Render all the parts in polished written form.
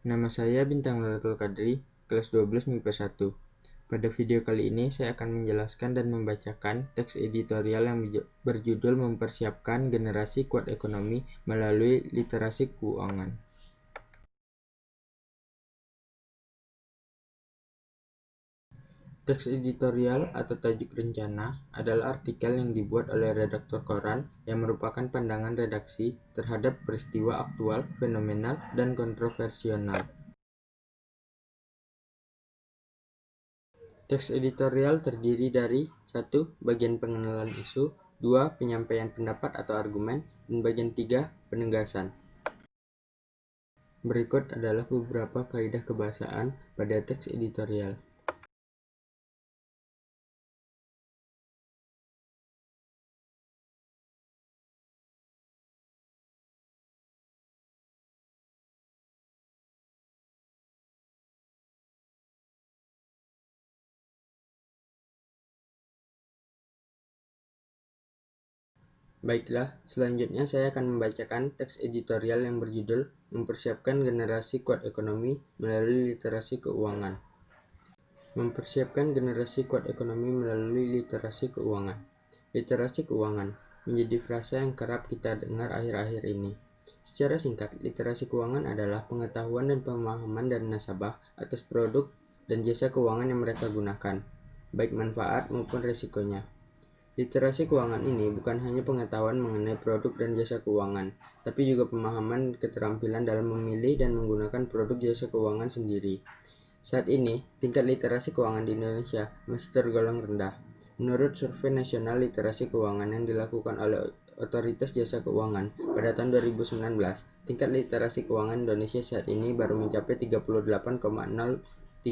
Nama saya Bintang Lailatul Qadri, kelas 12 MIPA 1. Pada video kali ini saya akan menjelaskan dan membacakan teks editorial yang berjudul Mempersiapkan Generasi Kuat Ekonomi Melalui Literasi Keuangan. Teks editorial atau tajuk rencana adalah artikel yang dibuat oleh redaktur koran yang merupakan pandangan redaksi terhadap peristiwa aktual, fenomenal, dan kontroversial. Teks editorial terdiri dari 1. Bagian pengenalan isu, 2. Penyampaian pendapat atau argumen, dan bagian 3. Penegasan. Berikut adalah beberapa kaidah kebahasaan pada teks editorial. Baiklah, selanjutnya saya akan membacakan teks editorial yang berjudul Mempersiapkan Generasi Kuat Ekonomi Melalui Literasi Keuangan. Mempersiapkan generasi kuat ekonomi melalui literasi keuangan. Literasi keuangan menjadi frasa yang kerap kita dengar akhir-akhir ini. Secara singkat, literasi keuangan adalah pengetahuan dan pemahaman dari nasabah atas produk dan jasa keuangan yang mereka gunakan, baik manfaat maupun risikonya. Literasi keuangan ini bukan hanya pengetahuan mengenai produk dan jasa keuangan, tapi juga pemahaman keterampilan dalam memilih dan menggunakan produk jasa keuangan sendiri. Saat ini, tingkat literasi keuangan di Indonesia masih tergolong rendah. Menurut Survei Nasional Literasi Keuangan yang dilakukan oleh Otoritas Jasa Keuangan pada tahun 2019, tingkat literasi keuangan Indonesia saat ini baru mencapai 38,03%.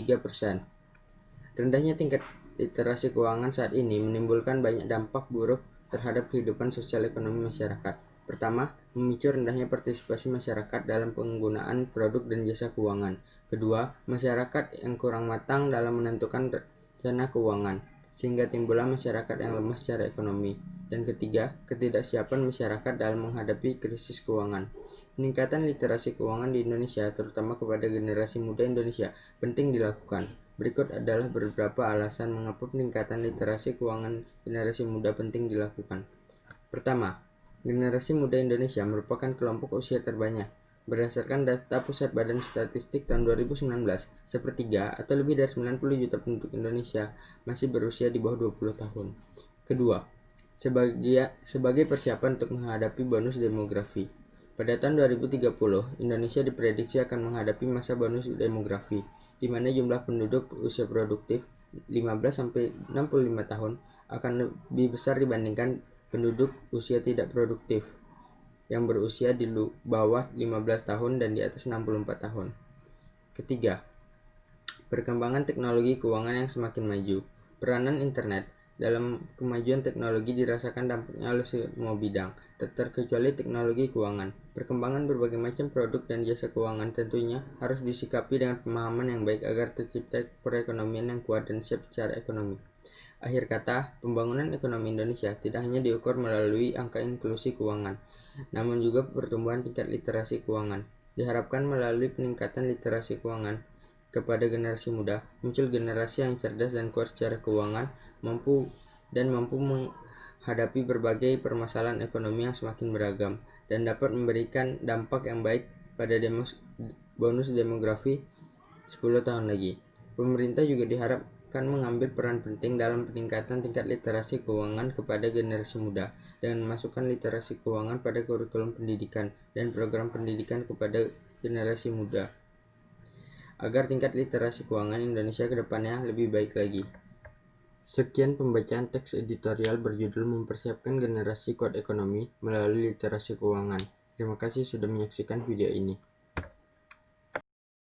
Rendahnya tingkat literasi keuangan saat ini menimbulkan banyak dampak buruk terhadap kehidupan sosial ekonomi masyarakat. Pertama, memicu rendahnya partisipasi masyarakat dalam penggunaan produk dan jasa keuangan. Kedua, masyarakat yang kurang matang dalam menentukan rencana keuangan, sehingga timbullah masyarakat yang lemah secara ekonomi. Dan ketiga, ketidaksiapan masyarakat dalam menghadapi krisis keuangan. Peningkatan literasi keuangan di Indonesia, terutama kepada generasi muda Indonesia, penting dilakukan. Berikut adalah beberapa alasan mengapa peningkatan literasi keuangan generasi muda penting dilakukan. Pertama, generasi muda Indonesia merupakan kelompok usia terbanyak. Berdasarkan data Pusat Badan Statistik tahun 2019, sepertiga atau lebih dari 90 juta penduduk Indonesia masih berusia di bawah 20 tahun. Kedua, sebagai persiapan untuk menghadapi bonus demografi. Pada tahun 2030, Indonesia diprediksi akan menghadapi masa bonus demografi, di mana jumlah penduduk usia produktif 15-65 tahun akan lebih besar dibandingkan penduduk usia tidak produktif yang berusia di bawah 15 tahun dan di atas 64 tahun. Ketiga, perkembangan teknologi keuangan yang semakin maju. Peranan internet dalam kemajuan teknologi dirasakan dampaknya oleh semua bidang, tak terkecuali teknologi keuangan. Perkembangan berbagai macam produk dan jasa keuangan tentunya harus disikapi dengan pemahaman yang baik agar tercipta perekonomian yang kuat dan siap secara ekonomi. Akhir kata, pembangunan ekonomi Indonesia tidak hanya diukur melalui angka inklusi keuangan, namun juga pertumbuhan tingkat literasi keuangan. Diharapkan melalui peningkatan literasi keuangan kepada generasi muda, muncul generasi yang cerdas dan kuat secara keuangan, mampu menghadapi berbagai permasalahan ekonomi yang semakin beragam, dan dapat memberikan dampak yang baik pada bonus demografi 10 tahun lagi. Pemerintah juga diharapkan mengambil peran penting dalam peningkatan tingkat literasi keuangan kepada generasi muda dengan memasukkan literasi keuangan pada kurikulum pendidikan dan program pendidikan kepada generasi muda agar tingkat literasi keuangan Indonesia ke depannya lebih baik lagi. Sekian pembacaan teks editorial berjudul Mempersiapkan Generasi Kuat Ekonomi Melalui Literasi Keuangan. Terima kasih sudah menyaksikan video ini.